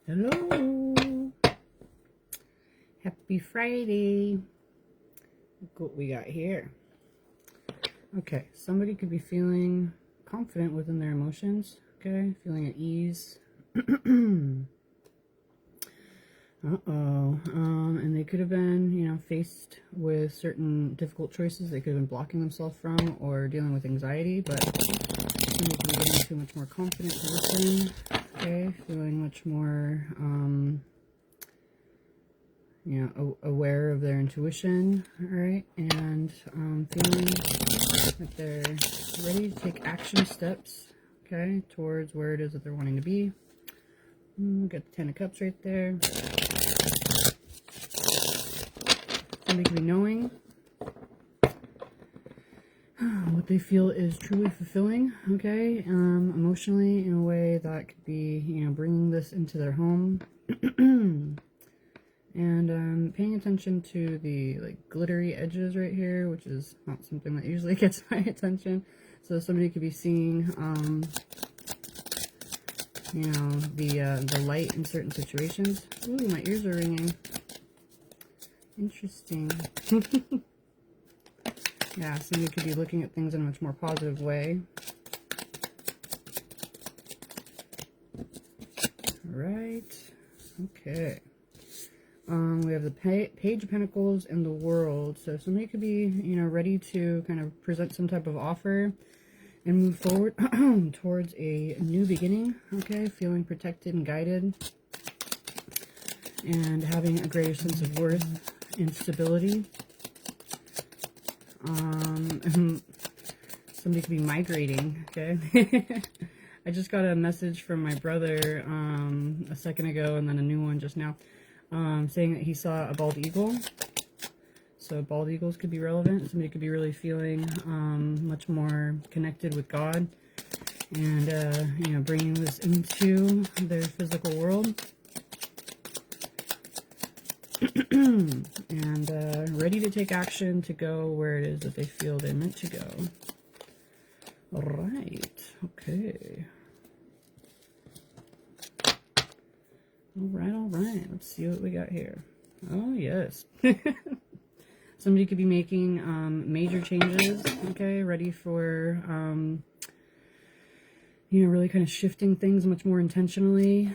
Hello. Happy Friday. Look what we got here. Okay, somebody could be feeling confident within their emotions, okay? Feeling at ease. And they could have been, faced with certain difficult choices they could have been blocking themselves from or dealing with anxiety, but somebody could be getting into a much more confident position, okay? Feeling much more, aware of their intuition, all right? And feeling that they're ready to take action steps, okay, towards where it is that they're wanting to be. Got the 10 of Cups right there. Somebody could be knowing what they feel is truly fulfilling, okay, emotionally, in a way that could be, bringing this into their home. And paying attention to the glittery edges right here, which is not something that usually gets my attention. So somebody could be seeing, the light in certain situations. Ooh, my ears are ringing. Interesting. Yeah, somebody could be looking at things in a much more positive way. Right. Okay. We have the Page of Pentacles and the World. So somebody could be, ready to kind of present some type of offer and move forward towards a new beginning. Okay, feeling protected and guided, and having a greater sense of worth and stability. Somebody could be migrating. Okay. I just got a message from my brother a second ago, and then a new one just now. Saying that he saw a bald eagle. So bald eagles could be relevant. Somebody could be really feeling much more connected with God, and bringing this into their physical world. And ready to take action to go where it is that they feel they're meant to go. All right. Okay. All right. Let's see what we got here. Oh, yes. Somebody could be making major changes, okay? Ready for, really kind of shifting things much more intentionally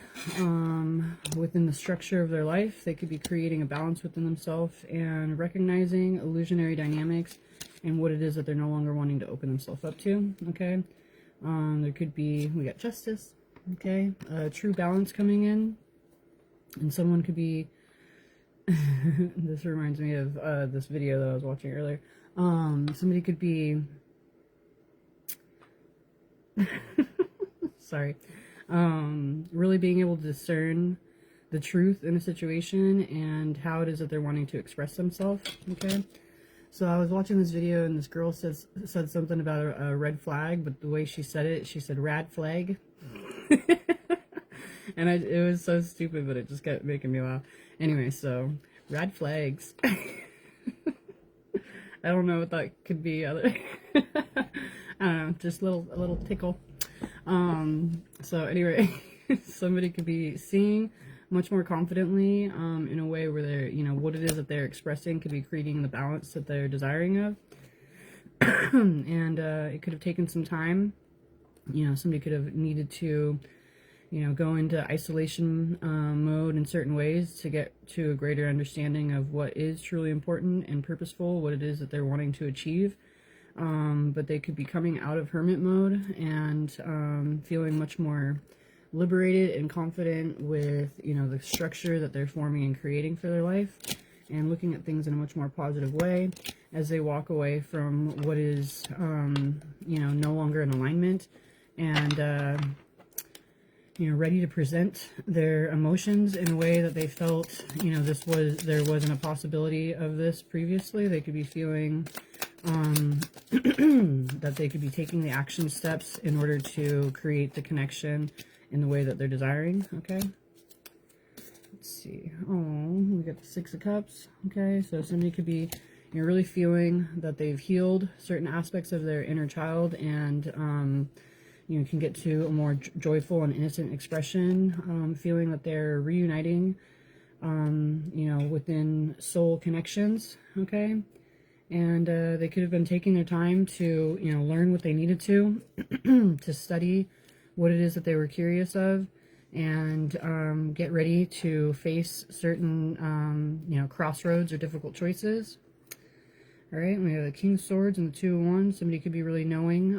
within the structure of their life. They could be creating a balance within themselves and recognizing illusionary dynamics and what it is that they're no longer wanting to open themselves up to, okay? There could be, we got Justice, okay? True balance coming in. And someone could be, this reminds me of this video that I was watching earlier. Somebody could be, sorry, really being able to discern the truth in a situation and how it is that they're wanting to express themselves, okay? So I was watching this video and this girl said something about a red flag, but the way she said it, she said rad flag. And it was so stupid, but it just kept making me laugh. Anyway, so, rad flags. I don't know what that could be. I don't know, just a little tickle. So anyway, somebody could be seeing much more confidently in a way where they're, what it is that they're expressing could be creating the balance that they're desiring of. And it could have taken some time. Somebody could have needed to go into isolation mode in certain ways to get to a greater understanding of what is truly important and purposeful, what it is that they're wanting to achieve. But they could be coming out of hermit mode and feeling much more liberated and confident with, the structure that they're forming and creating for their life, and looking at things in a much more positive way as they walk away from what is, no longer in alignment, and ready to present their emotions in a way that they felt, there wasn't a possibility of this previously. They could be feeling that they could be taking the action steps in order to create the connection in the way that they're desiring, okay? Let's see. Oh, we got the Six of Cups, okay? So somebody could be, really feeling that they've healed certain aspects of their inner child and, you can get to a more joyful and innocent expression, feeling that they're reuniting, within soul connections, okay? And they could have been taking their time to, learn what they needed to, to study what it is that they were curious of, and get ready to face certain, crossroads or difficult choices. All right, we have the King of Swords and the Two of Wands. Somebody could be really knowing,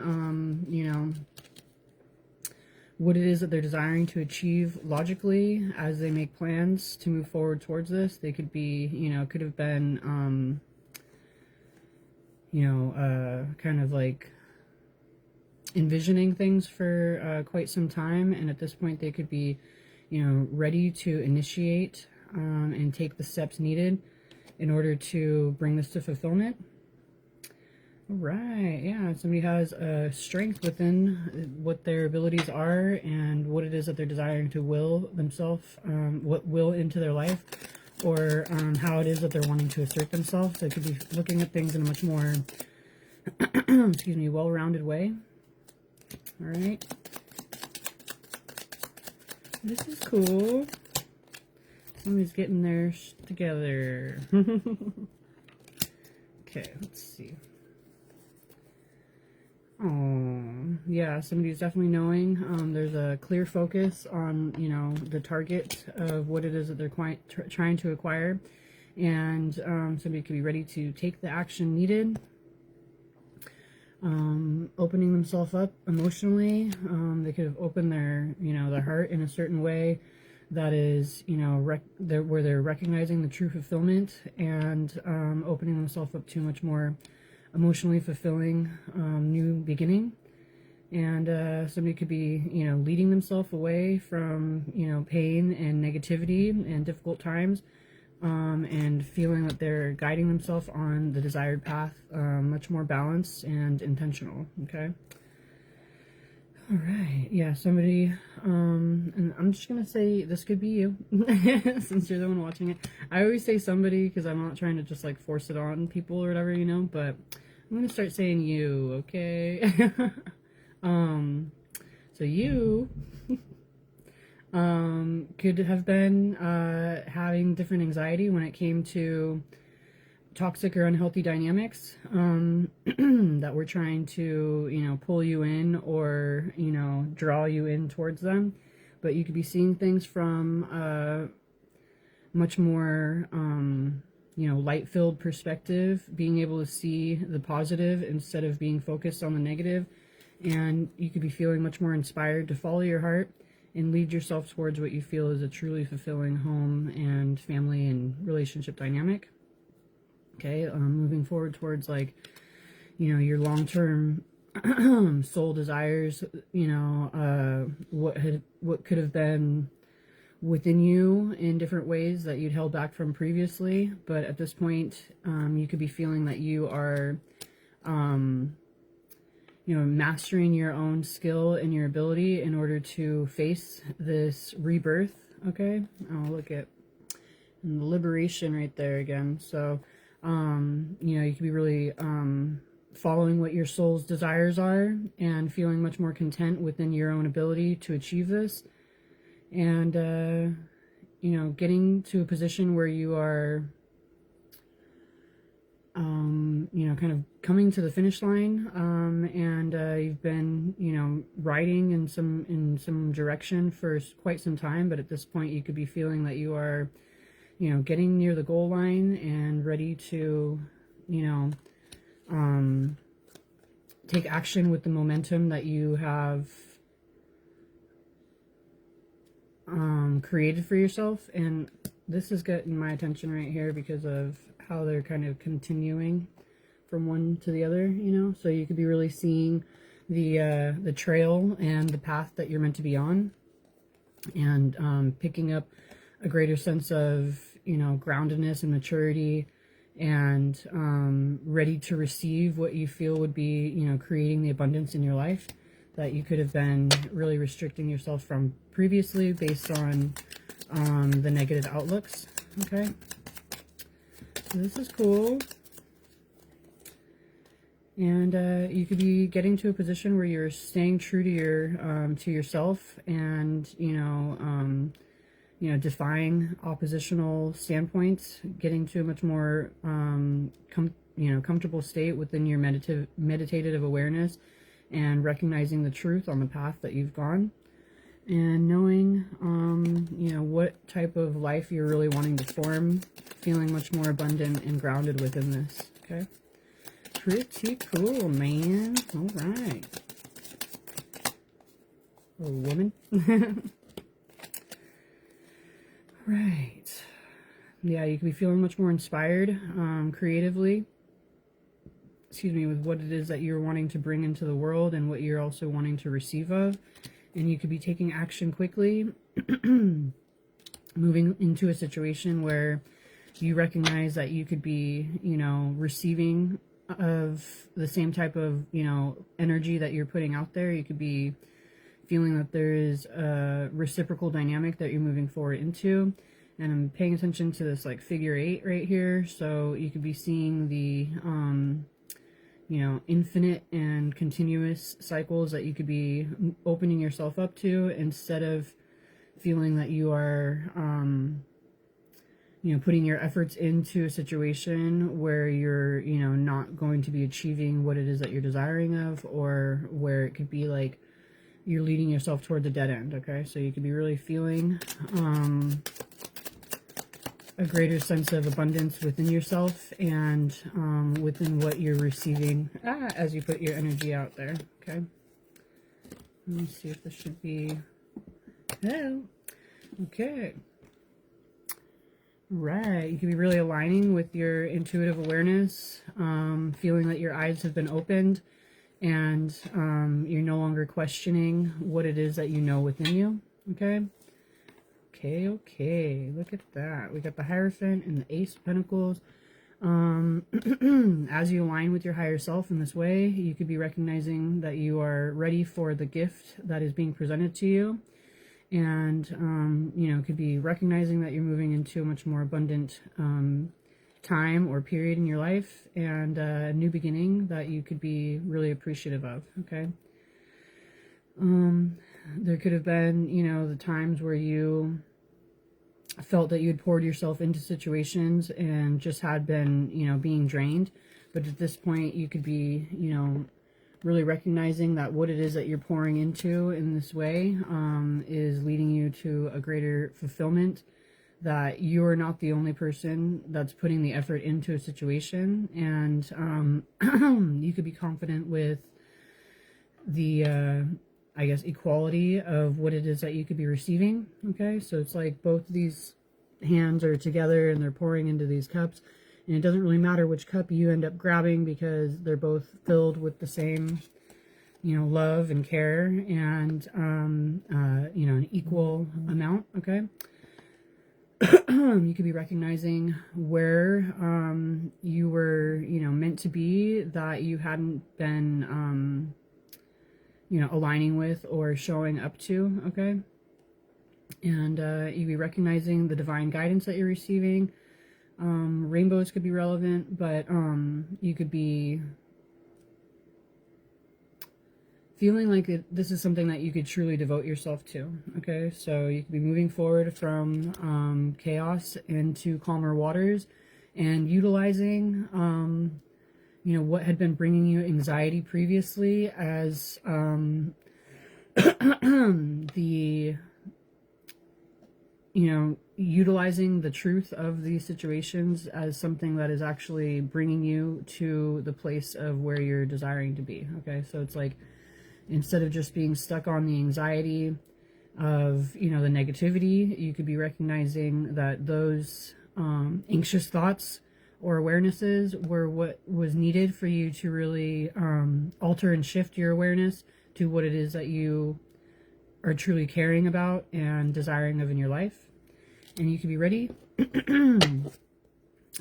what it is that they're desiring to achieve logically as they make plans to move forward towards this. They could be, could have been, kind of like envisioning things for quite some time, and at this point they could be, ready to initiate and take the steps needed in order to bring this to fulfillment. All right, yeah, somebody has a strength within what their abilities are and what it is that they're desiring to will themselves, what will into their life, or how it is that they're wanting to assert themselves. They could be looking at things in a much more, excuse me, well-rounded way. All right. This is cool. Somebody's getting theirs together. Okay, let's see. Oh, yeah, somebody's definitely knowing. There's a clear focus on, the target of what it is that they're trying to acquire. And somebody could be ready to take the action needed. Opening themselves up emotionally. They could have opened their, their heart in a certain way that is, where they're recognizing the true fulfillment and opening themselves up to much more emotionally fulfilling new beginning. And somebody could be, leading themselves away from, pain and negativity and difficult times, and feeling that they're guiding themselves on the desired path, much more balanced and intentional. Okay. All right. Yeah, somebody, and I'm just going to say this could be you, since you're the one watching it. I always say somebody because I'm not trying to just like force it on people or whatever, but I'm going to start saying you, okay? So you could have been having different anxiety when it came to toxic or unhealthy dynamics that were trying to, pull you in or, draw you in towards them. But you could be seeing things from much more, light-filled perspective, being able to see the positive instead of being focused on the negative. And you could be feeling much more inspired to follow your heart and lead yourself towards what you feel is a truly fulfilling home and family and relationship dynamic. Okay, moving forward towards your long-term soul desires, what could have been within you in different ways that you'd held back from previously. But at this point, you could be feeling that you are, mastering your own skill and your ability in order to face this rebirth. Okay, I'll look at the liberation right there again. So, you could be really following what your soul's desires are and feeling much more content within your own ability to achieve this. And, getting to a position where you are, kind of coming to the finish line, and you've been, riding in some direction for quite some time, but at this point you could be feeling that you are, getting near the goal line and ready to, take action with the momentum that you have created for yourself. And this is getting my attention right here because of how they're kind of continuing from one to the other, so you could be really seeing the trail and the path that you're meant to be on, and picking up a greater sense of groundedness and maturity, and ready to receive what you feel would be creating the abundance in your life that you could have been really restricting yourself from previously based on the negative outlooks. Okay, so this is cool. And you could be getting to a position where you're staying true to yourself, and defying oppositional standpoints, getting to a much more comfortable state within your meditative awareness, and recognizing the truth on the path that you've gone, and knowing what type of life you're really wanting to form, feeling much more abundant and grounded within this. Okay, pretty cool, man. All right, or woman. Right. Yeah, you can be feeling much more inspired creatively, with what it is that you're wanting to bring into the world and what you're also wanting to receive of. And you could be taking action quickly, moving into a situation where you recognize that you could be, receiving of the same type of, energy that you're putting out there. You could be feeling that there is a reciprocal dynamic that you're moving forward into. And I'm paying attention to this like figure 8 right here. So you could be seeing the, infinite and continuous cycles that you could be opening yourself up to, instead of feeling that you are, putting your efforts into a situation where you're, not going to be achieving what it is that you're desiring of, or where it could be like you're leading yourself toward the dead end. Okay, so you could be really feeling a greater sense of abundance within yourself, and within what you're receiving as you put your energy out there. Okay, let me see if this should be okay. Right, you can be really aligning with your intuitive awareness, feeling that your eyes have been opened, and you're no longer questioning what it is that you know within you. Okay, look at that. We got the Hierophant and the Ace of Pentacles. As you align with your higher self in this way, you could be recognizing that you are ready for the gift that is being presented to you, and could be recognizing that you're moving into a much more abundant time or period in your life, and a new beginning that you could be really appreciative of. Okay, there could have been the times where you felt that you had poured yourself into situations and just had been being drained, but at this point you could be really recognizing that what it is that you're pouring into in this way is leading you to a greater fulfillment, that you're not the only person that's putting the effort into a situation, and you could be confident with the equality of what it is that you could be receiving. Okay, so it's like both of these hands are together and they're pouring into these cups, and it doesn't really matter which cup you end up grabbing, because they're both filled with the same love and care, and an equal amount. Okay, you could be recognizing where you were meant to be, that you hadn't been aligning with or showing up to. Okay, and you'd be recognizing the divine guidance that you're receiving. Rainbows could be relevant, but you could be feeling like this is something that you could truly devote yourself to. Okay, so you could be moving forward from chaos into calmer waters, and utilizing what had been bringing you anxiety previously as the utilizing the truth of these situations as something that is actually bringing you to the place of where you're desiring to be. Okay, so it's like, instead of just being stuck on the anxiety of the negativity, you could be recognizing that those anxious thoughts or awarenesses were what was needed for you to really alter and shift your awareness to what it is that you are truly caring about and desiring of in your life. And you can be ready,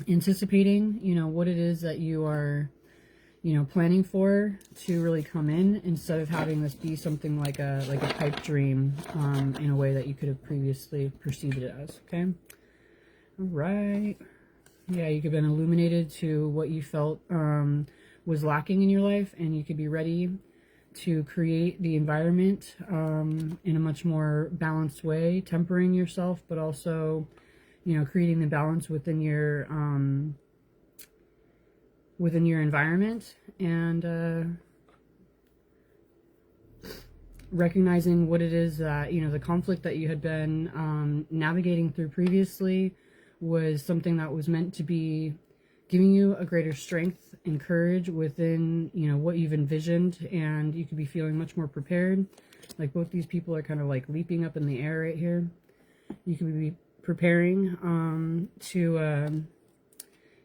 anticipating, what it is that you are, planning for to really come in, instead of having this be something like a pipe dream, in a way that you could have previously perceived it as. Okay. All right. Yeah, you could have been illuminated to what you felt was lacking in your life, and you could be ready to create the environment in a much more balanced way, tempering yourself, but also, you know, creating the balance within your environment, and recognizing what it is that, you know, the conflict that you had been navigating through previously was something that was meant to be giving you a greater strength and courage within, you know, what you've envisioned, and you could be feeling much more prepared. Like both these people are kind of like leaping up in the air right here. You could be preparing to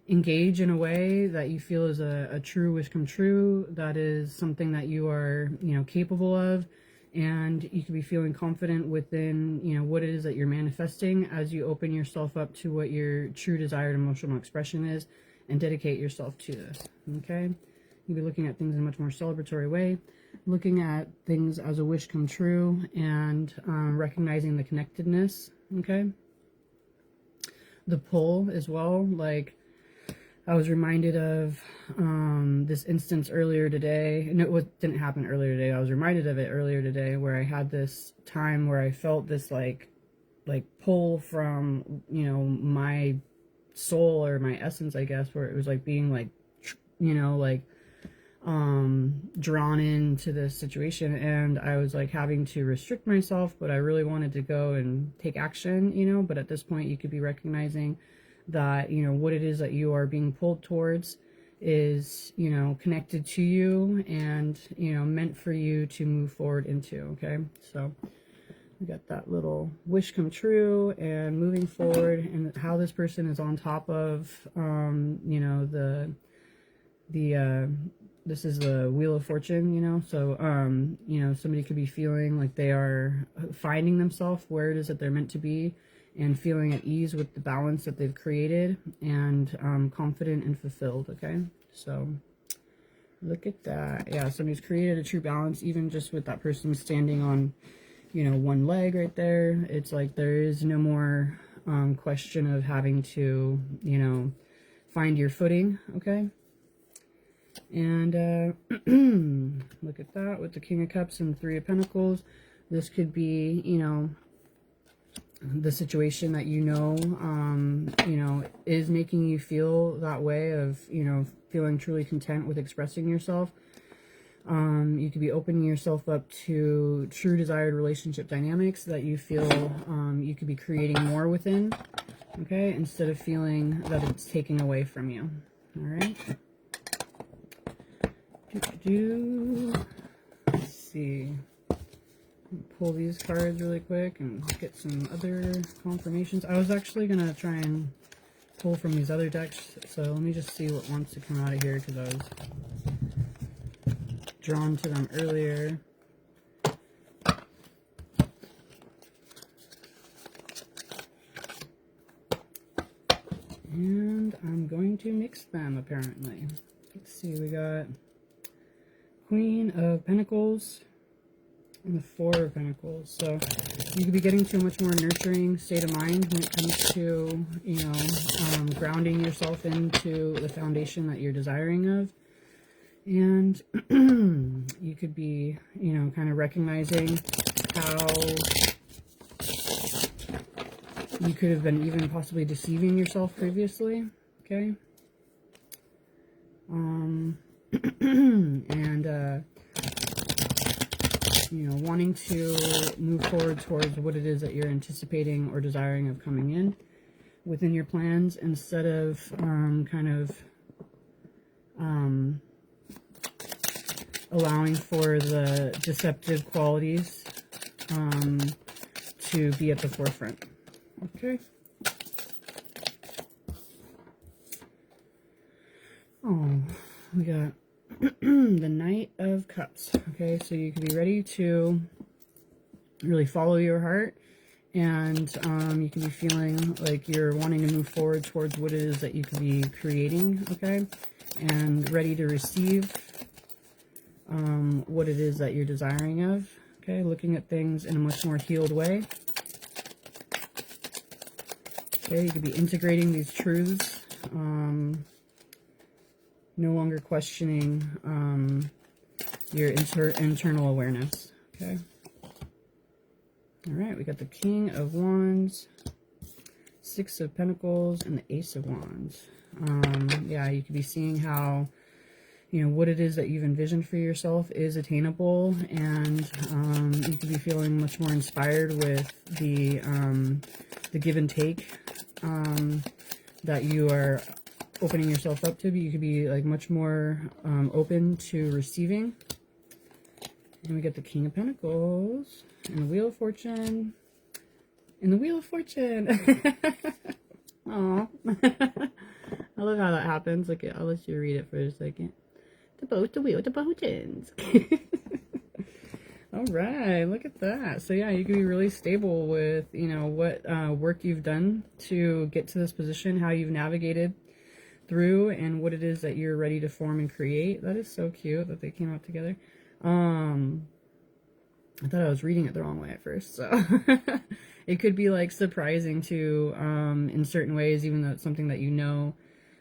engage in a way that you feel is a true wish come true, that is something that you are, you know, capable of, and you could be feeling confident within, you know, what it is that you're manifesting as you open yourself up to what your true desired emotional expression is and dedicate yourself to this. Okay, you'll be looking at things in a much more celebratory way, looking at things as a wish come true, and recognizing the connectedness. Okay, the pull as well. Like, I was reminded of this instance earlier today. No, it didn't happen earlier today. I was reminded of it earlier today, where I had this time where I felt this like pull from, you know, my soul or my essence, I guess, where it was like being like, you know, like drawn into this situation, and I was like having to restrict myself, but I really wanted to go and take action, you know. But at this point, you could be recognizing that, you know, what it is that you are being pulled towards is, you know, connected to you and, you know, meant for you to move forward into. Okay, so we got that little wish come true and moving forward, and how this person is on top of you know, this is the Wheel of Fortune, you know. So you know, somebody could be feeling like they are finding themselves where it is that they're meant to be, and feeling at ease with the balance that they've created, and confident and fulfilled. Okay, so look at that. Yeah, somebody's created a true balance, even just with that person standing on, you know, one leg right there. It's like there is no more question of having to, you know, find your footing. Okay, and look at that with the King of Cups and Three of Pentacles. This could be, you know, the situation that, you know, is making you feel that way of, you know, feeling truly content with expressing yourself. You could be opening yourself up to true desired relationship dynamics that you feel you could be creating more within, okay, instead of feeling that it's taking away from you. All right. Let's see. Pull these cards really quick and get some other confirmations. I was actually going to try and pull from these other decks, so let me just see what wants to come out of here, because I was drawn to them earlier. And I'm going to mix them, apparently. Let's see, we got Queen of Pentacles and the Four of Pentacles. So you could be getting to a much more nurturing state of mind when it comes to, you know, grounding yourself into the foundation that you're desiring of. And you could be, you know, kind of recognizing how you could have been even possibly deceiving yourself previously. Okay. And you know, wanting to move forward towards what it is that you're anticipating or desiring of coming in within your plans, instead of kind of allowing for the deceptive qualities to be at the forefront. Okay. Oh, we got the Knight of Cups. Okay, so you can be ready to really follow your heart, and you can be feeling like you're wanting to move forward towards what it is that you can be creating. Okay, and ready to receive what it is that you're desiring of. Okay, looking at things in a much more healed way. Okay, you could be integrating these truths, no longer questioning your internal awareness. Okay. All right, we got the King of Wands, Six of Pentacles, and the Ace of Wands. Yeah, you could be seeing how, you know, what it is that you've envisioned for yourself is attainable, and you could be feeling much more inspired with the give and take that you are opening yourself up to. But you could be like much more open to receiving. And we get the King of Pentacles and the Wheel of Fortune. And the Wheel of Fortune. Aw. I love how that happens. Okay, I'll let you read it for a second. The Wheel of the Fortunes. All right, look at that. So yeah, you can be really stable with, you know, what work you've done to get to this position, how you've navigated through, and what it is that you're ready to form and create. That is so cute that they came out together. I thought I was reading it the wrong way at first, so it could be like surprising to in certain ways, even though it's something that you know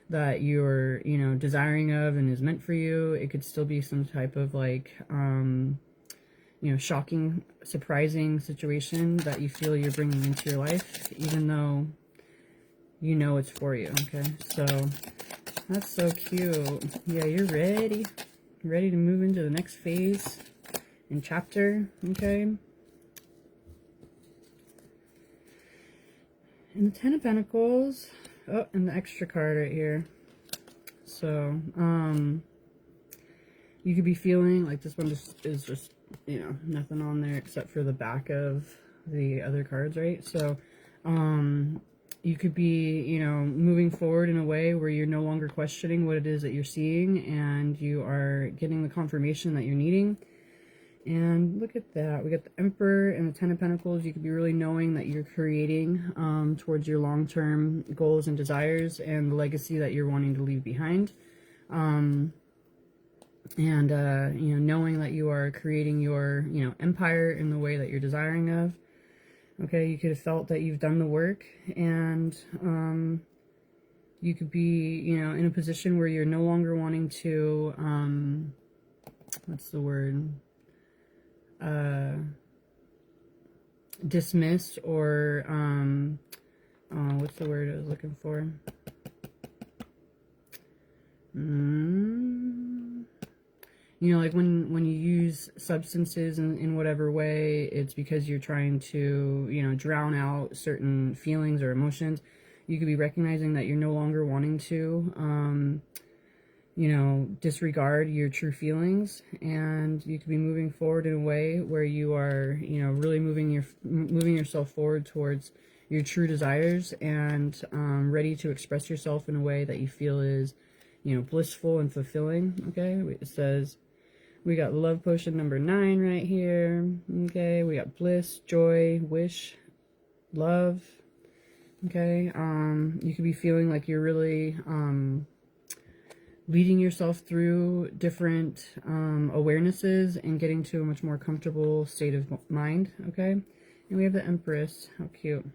that you're, you know, desiring of and is meant for you. It could still be some type of like you know, shocking, surprising situation that you feel you're bringing into your life, even though you know it's for you. Okay, so that's so cute. Yeah, you're ready to move into the next phase and chapter. Okay, and the Ten of Pentacles. Oh, and the extra card right here. So you could be feeling like this one is just, you know, nothing on there except for the back of the other cards, right? So you could be, you know, moving forward in a way where you're no longer questioning what it is that you're seeing, and you are getting the confirmation that you're needing. And look at that. We got the Emperor and the Ten of Pentacles. You could be really knowing that you're creating towards your long-term goals and desires and the legacy that you're wanting to leave behind. And you know, knowing that you are creating your, you know, empire in the way that you're desiring of. Okay, you could have felt that you've done the work, and you could be, you know, in a position where you're no longer wanting to, what's the word? Dismiss or, what's the word I was looking for? You know, like when you use substances in whatever way, it's because you're trying to, you know, drown out certain feelings or emotions. You could be recognizing that you're no longer wanting to, you know, disregard your true feelings, and you could be moving forward in a way where you are, you know, really moving yourself forward towards your true desires, and ready to express yourself in a way that you feel is, you know, blissful and fulfilling. Okay, it says we got love potion number 9 right here. Okay, we got bliss, joy, wish, love. Okay, you could be feeling like you're really leading yourself through different awarenesses and getting to a much more comfortable state of mind. Okay, and we have the Empress. How cute.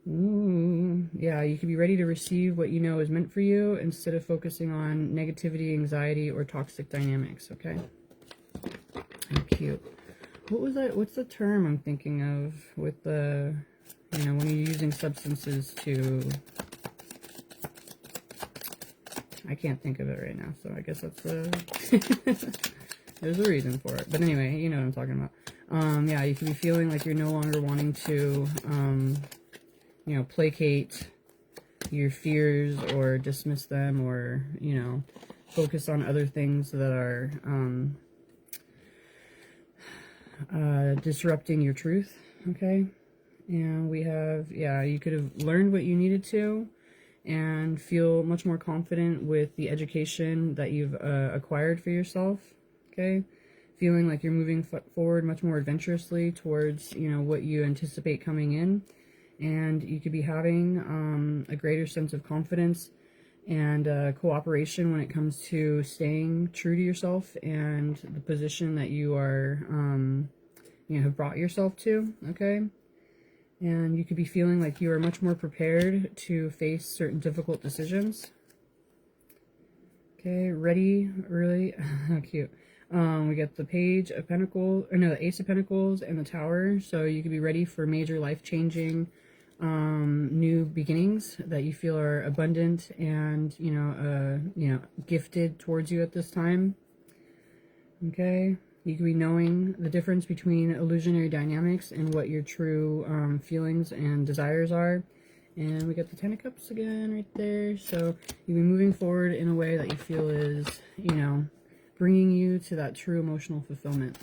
Ooh, yeah, you could be ready to receive what you know is meant for you instead of focusing on negativity, anxiety, or toxic dynamics. Okay, how cute. What was that? What's the term I'm thinking of with the, you know, when you're using substances to, I can't think of it right now, so I guess that's the there's a reason for it. But anyway, you know what I'm talking about. Yeah, you could be feeling like you're no longer wanting to you know, placate your fears or dismiss them, or, you know, focus on other things that are disrupting your truth. Okay, and we have, yeah, you could have learned what you needed to and feel much more confident with the education that you've acquired for yourself. Okay, feeling like you're moving forward much more adventurously towards, you know, what you anticipate coming in. And you could be having a greater sense of confidence and cooperation when it comes to staying true to yourself and the position that you are, you know, have brought yourself to. Okay, and you could be feeling like you are much more prepared to face certain difficult decisions. Okay, ready, really cute. We get the Page of Pentacles, or no, the Ace of Pentacles and the Tower. So you could be ready for major life-changing new beginnings that you feel are abundant and, gifted towards you at this time. Okay, you could be knowing the difference between illusionary dynamics and what your true feelings and desires are. And we got the Ten of Cups again right there. So you'll be moving forward in a way that you feel is, bringing you to that true emotional fulfillment.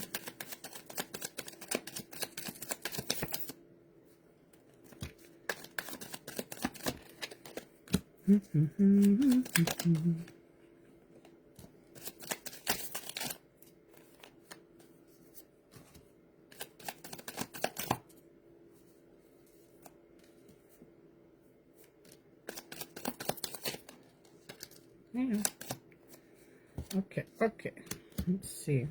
Yeah. Okay. Let's see.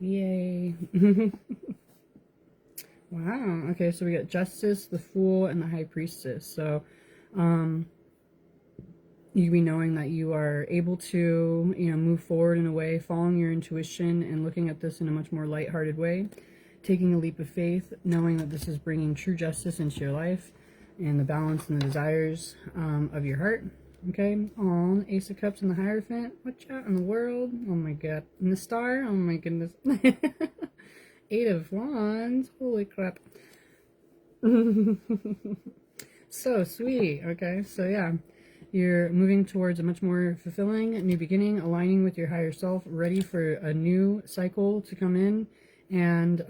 Yay. Wow. Okay, so we got Justice, the Fool, and the High Priestess. So, you can be knowing that you are able to, move forward in a way, following your intuition and looking at this in a much more lighthearted way, taking a leap of faith, knowing that this is bringing true justice into your life and the balance and the desires of your heart. Okay, on Ace of Cups and the Hierophant. Watch out in the world. Oh my god. And the Star. Oh my goodness. Eight of Wands. Holy crap. So sweet. Okay, so yeah. You're moving towards a much more fulfilling new beginning, aligning with your higher self, ready for a new cycle to come in, and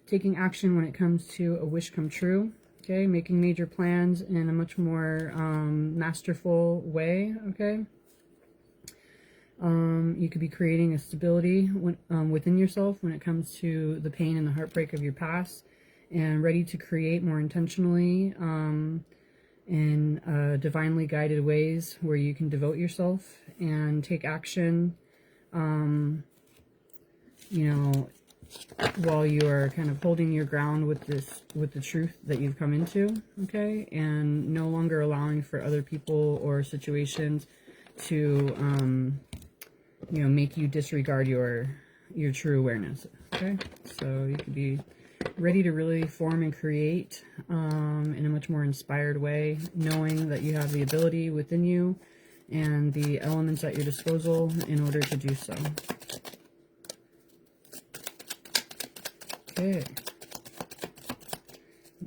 taking action when it comes to a wish come true. Okay, making major plans in a much more masterful way. Okay, you could be creating a stability within yourself when it comes to the pain and the heartbreak of your past, and ready to create more intentionally in divinely guided ways where you can devote yourself and take action, while you are kind of holding your ground with the truth that you've come into, okay, and no longer allowing for other people or situations to, make you disregard your true awareness, okay. So you could be ready to really form and create in a much more inspired way, knowing that you have the ability within you and the elements at your disposal in order to do so. Okay,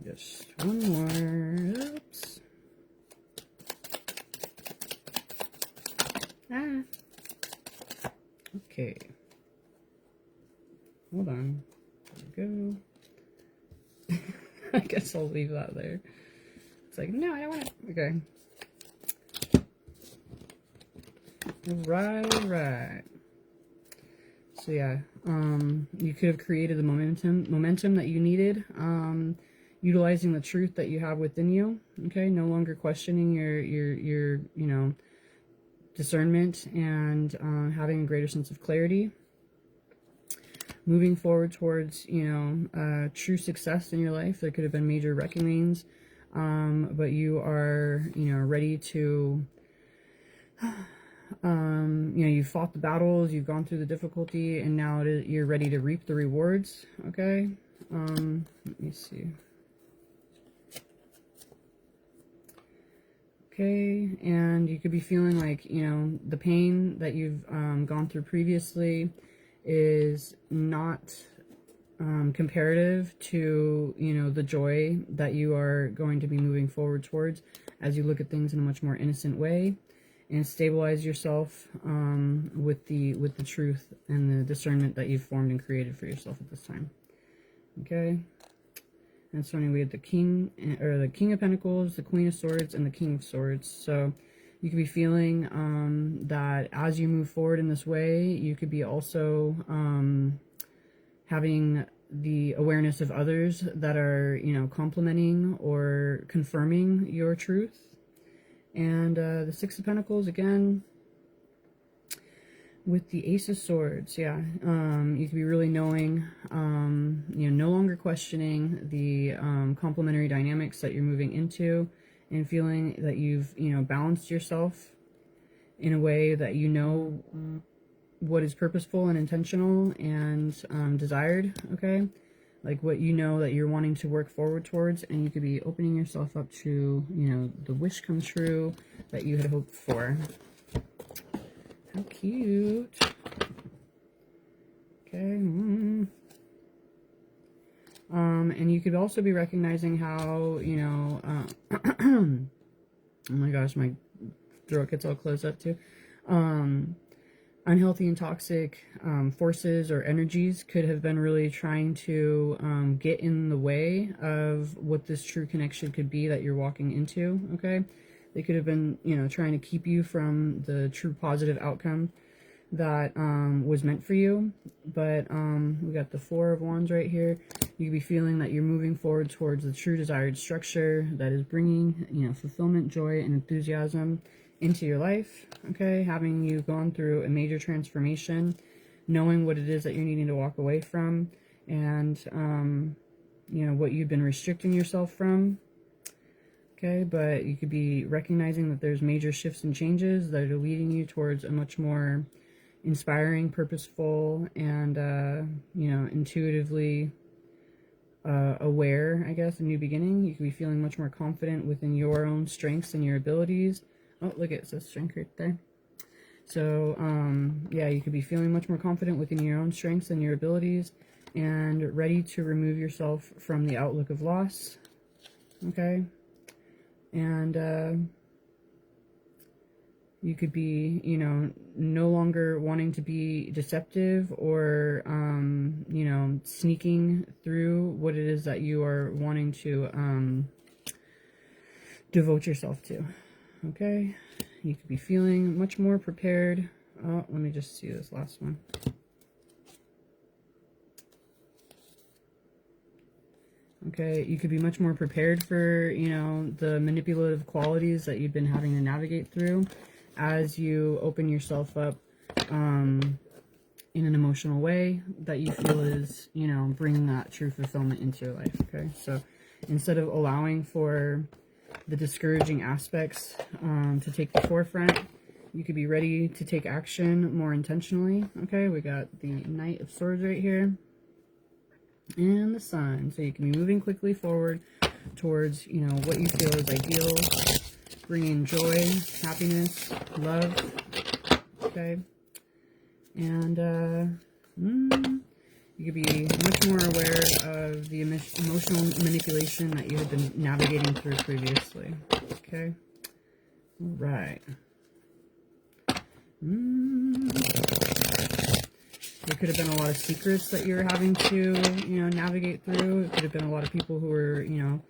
just one more. Oops. Okay, hold on. There we go. I guess I'll leave that there. It's like, no, I don't want it. Okay. Right. So yeah, you could have created the momentum that you needed, utilizing the truth that you have within you. Okay, no longer questioning your discernment and having a greater sense of clarity. Moving forward towards true success in your life. There could have been major reckonings, but you are ready to. You've fought the battles, you've gone through the difficulty, and now you're ready to reap the rewards. Okay, let me see. Okay, and you could be feeling like the pain that you've gone through previously is not comparative to the joy that you are going to be moving forward towards as you look at things in a much more innocent way. And stabilize yourself with the truth and the discernment that you've formed and created for yourself at this time. Okay, and so we had the King of Pentacles, the Queen of Swords, and the King of Swords. So you could be feeling that as you move forward in this way, you could be also having the awareness of others that are complementing or confirming your truth. And the Six of Pentacles again with the Ace of Swords. Yeah, you can be really knowing, no longer questioning the complementary dynamics that you're moving into, and feeling that you've, you know, balanced yourself in a way that you know what is purposeful and intentional and desired, okay? Like what you know that you're wanting to work forward towards, and you could be opening yourself up to, you know, the wish come true that you had hoped for. How cute. Okay. And you could also be recognizing how, you know, oh my gosh, my throat gets all closed up too. Unhealthy and toxic forces or energies could have been really trying to get in the way of what this true connection could be that you're walking into, okay? They could have been, you know, trying to keep you from the true positive outcome that was meant for you. But we got the Four of Wands right here. You could be feeling that you're moving forward towards the true desired structure that is bringing, you know, fulfillment, joy, and enthusiasm into your life, okay? Having you gone through a major transformation, knowing what it is that you're needing to walk away from, and, you know, what you've been restricting yourself from, okay? But you could be recognizing that there's major shifts and changes that are leading you towards a much more inspiring, purposeful, and, you know, intuitively aware, I guess, a new beginning. You could be feeling much more confident within your own strengths and your abilities. Oh, look, it says strength right there. So, yeah, you could be feeling much more confident within your own strengths and your abilities, and ready to remove yourself from the outlook of loss, okay? And, you could be, you know, no longer wanting to be deceptive or, you know, sneaking through what it is that you are wanting to devote yourself to. Okay, you could be feeling much more prepared. Oh, let me just see this last one. Okay, you could be much more prepared for, you know, the manipulative qualities that you've been having to navigate through as you open yourself up in an emotional way that you feel is, you know, bringing that true fulfillment into your life. Okay, so instead of allowing for the discouraging aspects to take the forefront, you could be ready to take action more intentionally. Okay, we got the Knight of Swords right here and the Sun, so you can be moving quickly forward towards, you know, what you feel is ideal, bringing joy, happiness, love. Okay, and you could be much more aware of the emotional manipulation that you have been navigating through previously. Okay. All right. There could have been a lot of secrets that you're having to, you know, navigate through. It could have been a lot of people who were, you know,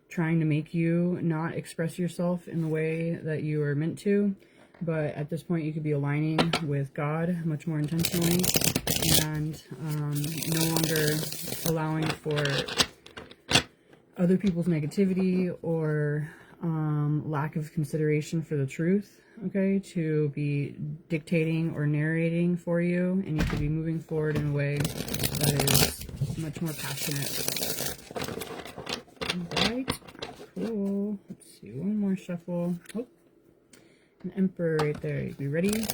trying to make you not express yourself in the way that you are meant to. But at this point, you could be aligning with God much more intentionally, and no longer allowing for other people's negativity or lack of consideration for the truth, okay, to be dictating or narrating for you, and you could be moving forward in a way that is much more passionate. Alright, cool. Let's see, one more shuffle. Oh, an Emperor right there. You be ready to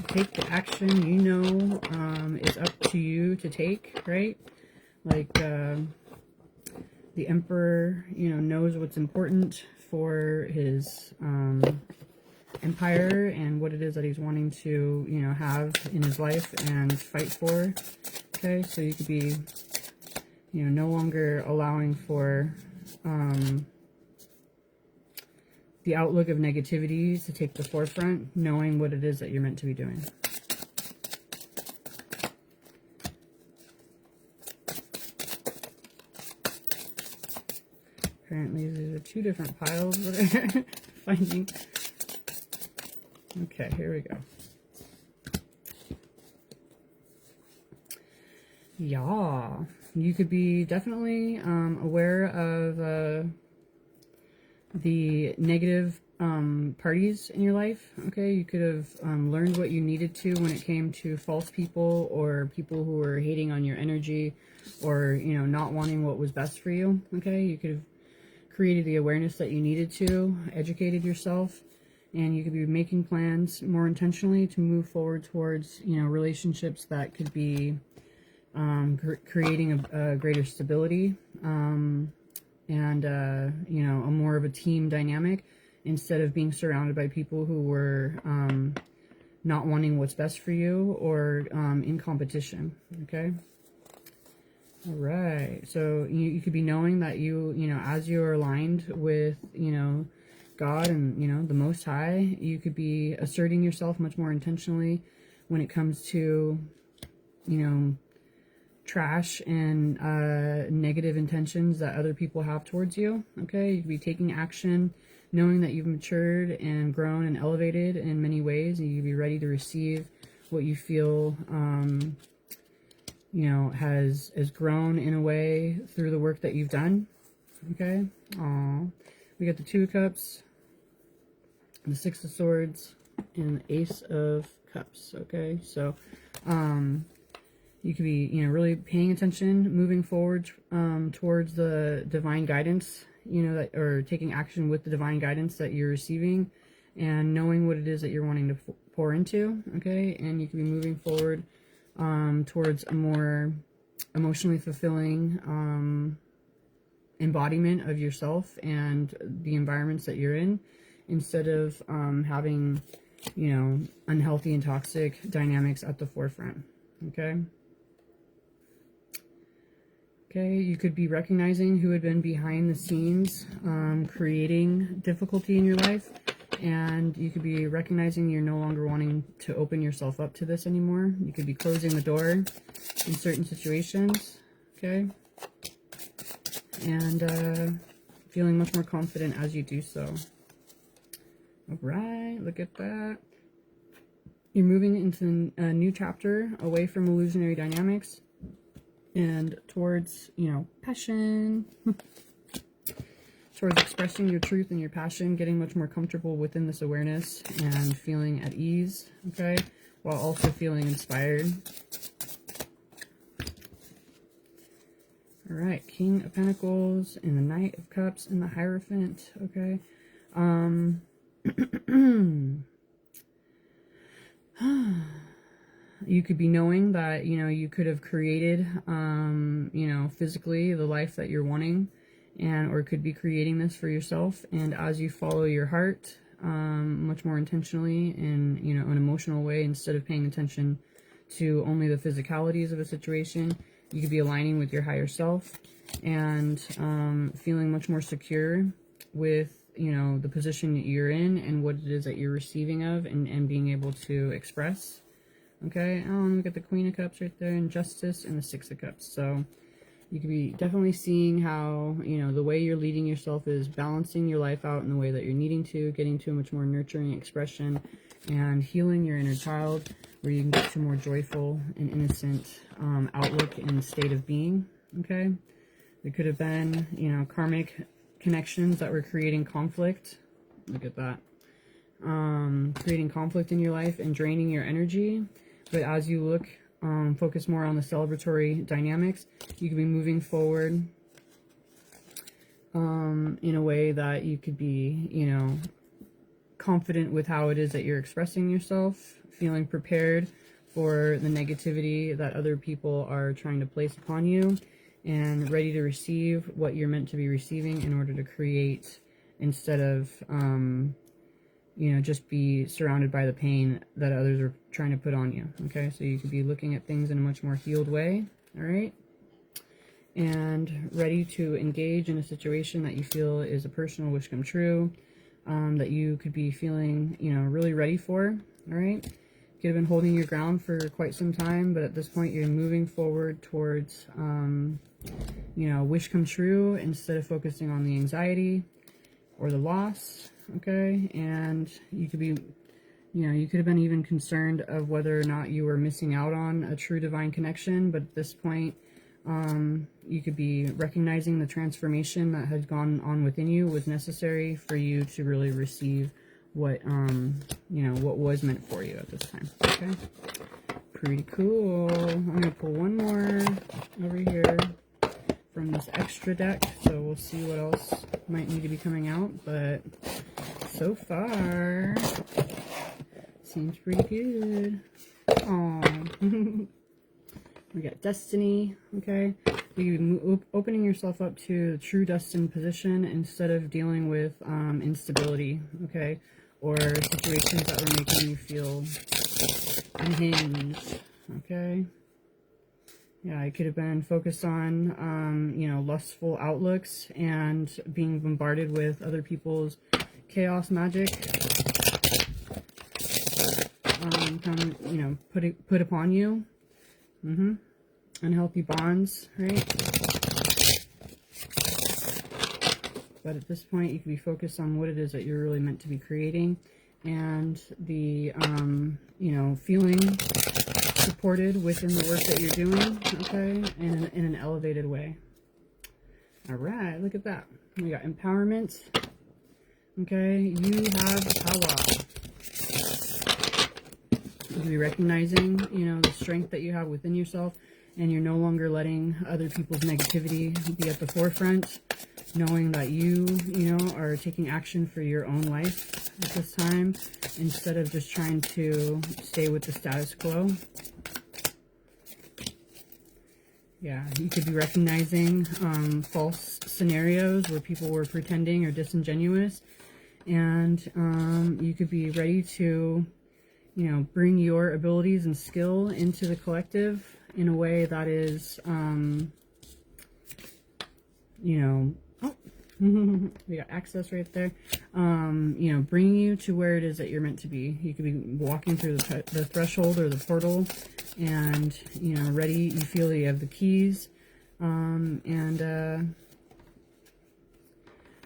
take the action you know is up to you to take, right? Like the Emperor, you know, knows what's important for his empire and what it is that he's wanting to, you know, have in his life and fight for. Okay, so you could be, you know, no longer allowing for the outlook of negativity to take the forefront, knowing what it is that you're meant to be doing. Apparently these are two different piles that I'm finding. Okay, here we go. Yeah, you could be definitely aware of the negative parties in your life. Okay, you could have learned what you needed to when it came to false people or people who were hating on your energy or, you know, not wanting what was best for you. Okay, you could have created the awareness that you needed to, educated yourself, and you could be making plans more intentionally to move forward towards, you know, relationships that could be creating a greater stability, and you know, a more of a team dynamic, instead of being surrounded by people who were not wanting what's best for you, or in competition. Okay. All right. So you could be knowing that you know, as you're aligned with, you know, God and, you know, the Most High, you could be asserting yourself much more intentionally when it comes to, you know, trash and negative intentions that other people have towards you. Okay. You could be taking action, knowing that you've matured and grown and elevated in many ways, and you could be ready to receive what you feel, you know, has grown in a way through the work that you've done. Okay. We got the Two of Cups, the Six of Swords, and the Ace of Cups. Okay. So, you could be, you know, really paying attention, moving forward, towards the divine guidance, you know, that, or taking action with the divine guidance that you're receiving, and knowing what it is that you're wanting to pour into. Okay. And you could be moving forward towards a more emotionally fulfilling embodiment of yourself and the environments that you're in, instead of having, you know, unhealthy and toxic dynamics at the forefront. Okay. Okay, you could be recognizing who had been behind the scenes, creating difficulty in your life, and you could be recognizing you're no longer wanting to open yourself up to this anymore. You could be closing the door in certain situations, okay? And feeling much more confident as you do so. All right, look at that. You're moving into a new chapter, away from illusionary dynamics and towards, you know, passion. Towards expressing your truth and your passion, getting much more comfortable within this awareness and feeling at ease, okay? While also feeling inspired. All right, King of Pentacles and the Knight of Cups and the Hierophant, okay? You could be knowing that, you know, you could have created, you know, physically the life that you're wanting, and or could be creating this for yourself. And as you follow your heart, much more intentionally in, you know, an emotional way, instead of paying attention to only the physicalities of a situation, you could be aligning with your higher self and feeling much more secure with, you know, the position that you're in and what it is that you're receiving of, and being able to express. Okay, we got the Queen of Cups right there, and Justice, and the Six of Cups. So you could be definitely seeing how, you know, the way you're leading yourself is balancing your life out in the way that you're needing to, getting to a much more nurturing expression, and healing your inner child, where you can get to a more joyful and innocent outlook and state of being. Okay, there could have been, you know, karmic connections that were creating conflict. Look at that. Creating conflict in your life and draining your energy. But as you look, focus more on the celebratory dynamics, you could be moving forward in a way that you could be, you know, confident with how it is that you're expressing yourself, feeling prepared for the negativity that other people are trying to place upon you, and ready to receive what you're meant to be receiving in order to create, instead of you know, just be surrounded by the pain that others are trying to put on you. Okay, so you could be looking at things in a much more healed way. All right, and ready to engage in a situation that you feel is a personal wish come true, that you could be feeling, you know, really ready for. All right, you could have been holding your ground for quite some time, but at this point you're moving forward towards, you know, wish come true, instead of focusing on the anxiety or the loss. Okay, and you could be, you know, you could have been even concerned of whether or not you were missing out on a true divine connection, but at this point, you could be recognizing the transformation that had gone on within you was necessary for you to really receive what, you know, what was meant for you at this time. Okay, pretty cool. I'm gonna pull one more over here from this extra deck, so we'll see what else might need to be coming out, but so far seems pretty good. Oh, we got Destiny. Okay, you opening yourself up to the true destined position instead of dealing with instability. Okay, or situations that were making you feel unhinged. Okay. Yeah, I could have been focused on, you know, lustful outlooks and being bombarded with other people's chaos magic, you know, put upon you. Unhealthy bonds, right? But at this point, you can be focused on what it is that you're really meant to be creating, and the, you know, feeling supported within the work that you're doing, okay, in an elevated way. All right, look at that. We got empowerment. Okay, you have power. You're recognizing, you know, the strength that you have within yourself, and you're no longer letting other people's negativity be at the forefront, knowing that you know, are taking action for your own life at this time, instead of just trying to stay with the status quo. Yeah, you could be recognizing false scenarios where people were pretending or disingenuous, and you could be ready to, you know, bring your abilities and skill into the collective in a way that is, you know, oh, we got access right there, you know, bringing you to where it is that you're meant to be. You could be walking through the threshold or the portal, and, you know, ready, you feel that you have the keys, and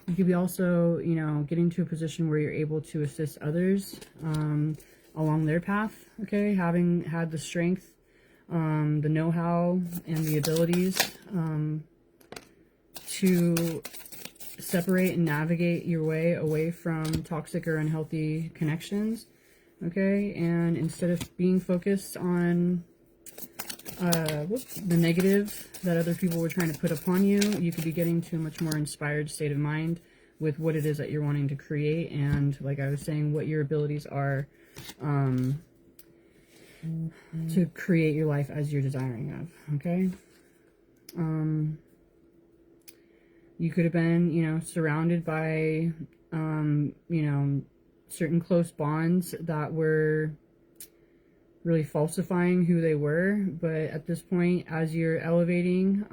you could be also, you know, getting to a position where you're able to assist others along their path, okay, having had the strength, the know-how, and the abilities to separate and navigate your way away from toxic or unhealthy connections. Okay, and instead of being focused on the negative that other people were trying to put upon you, you could be getting to a much more inspired state of mind with what it is that you're wanting to create, and, like I was saying, what your abilities are to create your life as you're desiring of. Okay, you could have been, you know, surrounded by, you know, certain close bonds that were really falsifying who they were, but at this point, as you're elevating,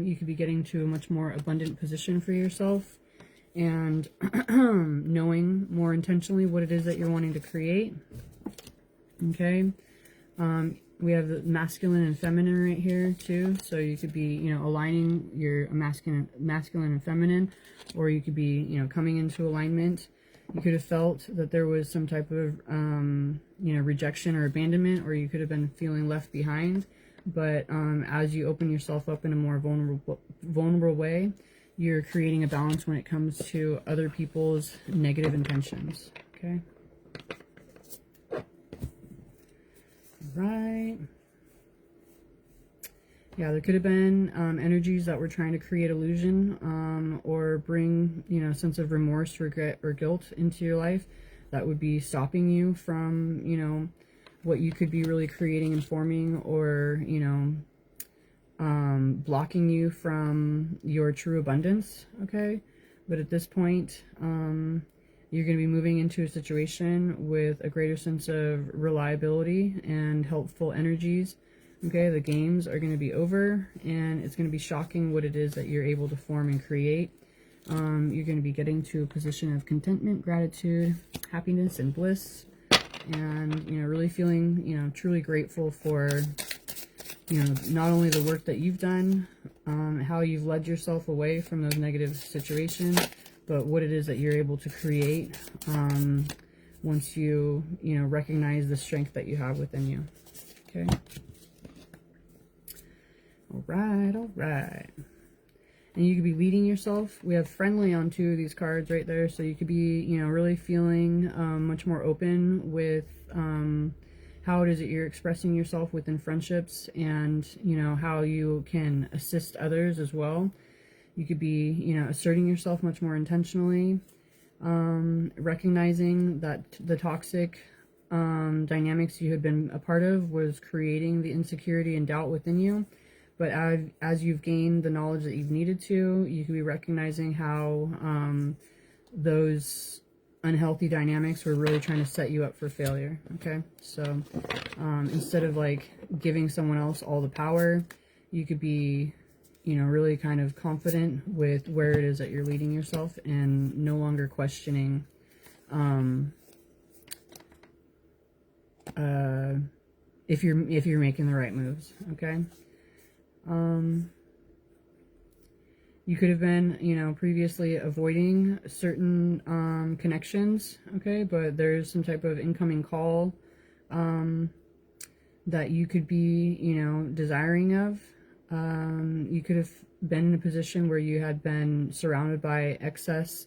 you could be getting to a much more abundant position for yourself, and knowing more intentionally what it is that you're wanting to create. Okay, we have the masculine and feminine right here too, so you could be, you know, aligning your masculine and feminine, or you could be, you know, coming into alignment. You could have felt that there was some type of, you know, rejection or abandonment, or you could have been feeling left behind. But as you open yourself up in a more vulnerable way, you're creating a balance when it comes to other people's negative intentions. Okay. Right. Yeah, there could have been energies that were trying to create illusion, or bring, you know, sense of remorse, regret, or guilt into your life that would be stopping you from, you know, what you could be really creating and forming, or, you know, blocking you from your true abundance. Okay, but at this point, you're going to be moving into a situation with a greater sense of reliability and helpful energies. Okay, the games are going to be over, and it's going to be shocking what it is that you're able to form and create. You're going to be getting to a position of contentment, gratitude, happiness, and bliss, and, you know, really feeling, you know, truly grateful for, you know, not only the work that you've done, how you've led yourself away from those negative situations, but what it is that you're able to create once you know, recognize the strength that you have within you. Okay. All right, all right. And you could be leading yourself. We have friendly on two of these cards right there, so you could be, you know, really feeling much more open with how it is that you're expressing yourself within friendships, and, you know, how you can assist others as well. You could be, you know, asserting yourself much more intentionally, recognizing that the toxic dynamics you had been a part of was creating the insecurity and doubt within you. But as you've gained the knowledge that you've needed to, you could be recognizing how those unhealthy dynamics were really trying to set you up for failure. Okay, so instead of like giving someone else all the power, you could be, you know, really kind of confident with where it is that you're leading yourself and no longer questioning if you're making the right moves. Okay. You could have been, you know, previously avoiding certain connections, okay, but there's some type of incoming call that you could be, you know, desiring of. You could have been in a position where you had been surrounded by excess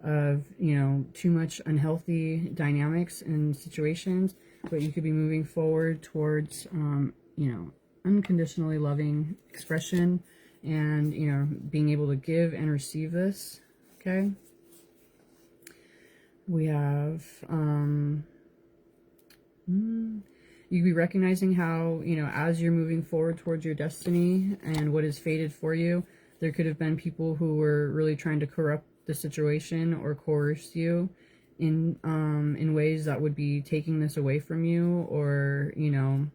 of, you know, too much unhealthy dynamics and situations, but you could be moving forward towards, you know, unconditionally loving expression and, you know, being able to give and receive this. Okay. We have, you could be recognizing how, you know, as you're moving forward towards your destiny and what is fated for you, there could have been people who were really trying to corrupt the situation or coerce you in ways that would be taking this away from you, or, you know,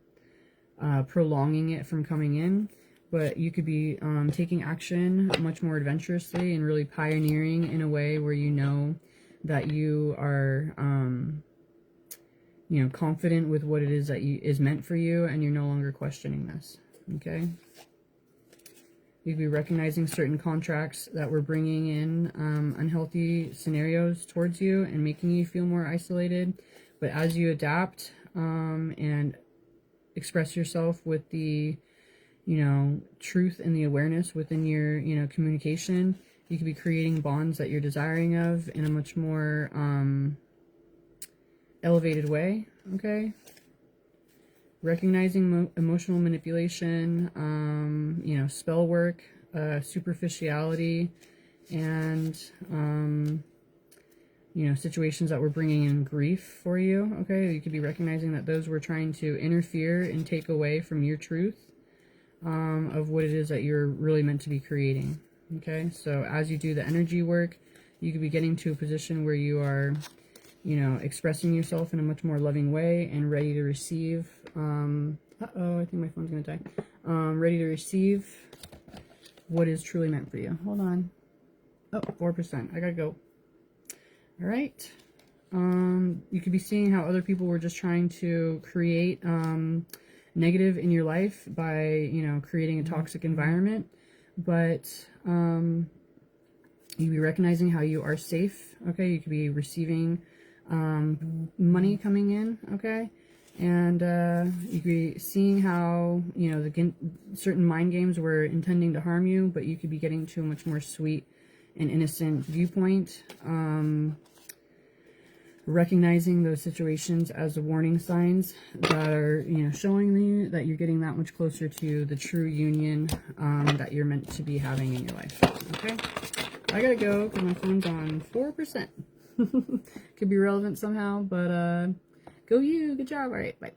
prolonging it from coming in. But you could be taking action much more adventurously and really pioneering in a way where you know that you are, you know, confident with what it is that is meant for you, and you're no longer questioning this. Okay. You could be recognizing certain contracts that were bringing in unhealthy scenarios towards you and making you feel more isolated. But as you adapt and express yourself with the, you know, truth and the awareness within your, you know, communication, you could be creating bonds that you're desiring of in a much more elevated way. Okay. Recognizing emotional manipulation, you know, spell work, superficiality, and, you know, situations that were bringing in grief for you. Okay. You could be recognizing that those were trying to interfere and take away from your truth of what it is that you're really meant to be creating. Okay. So as you do the energy work, you could be getting to a position where you are, you know, expressing yourself in a much more loving way and ready to receive, uh-oh, I think my phone's gonna die. Ready to receive what is truly meant for you. Hold on. Oh, 4%. I gotta go. All right. You could be seeing how other people were just trying to create negative in your life by, you know, creating a toxic environment. But you could be recognizing how you are safe. Okay. You could be receiving money coming in, okay, and you could be seeing how, you know, certain mind games were intending to harm you, but you could be getting to a much more sweet and innocent viewpoint, recognizing those situations as warning signs that are, you know, showing you that you're getting that much closer to the true union that you're meant to be having in your life. Okay, I gotta go because my phone's on 4%. Could be relevant somehow, but go you. Good job. All right, bye.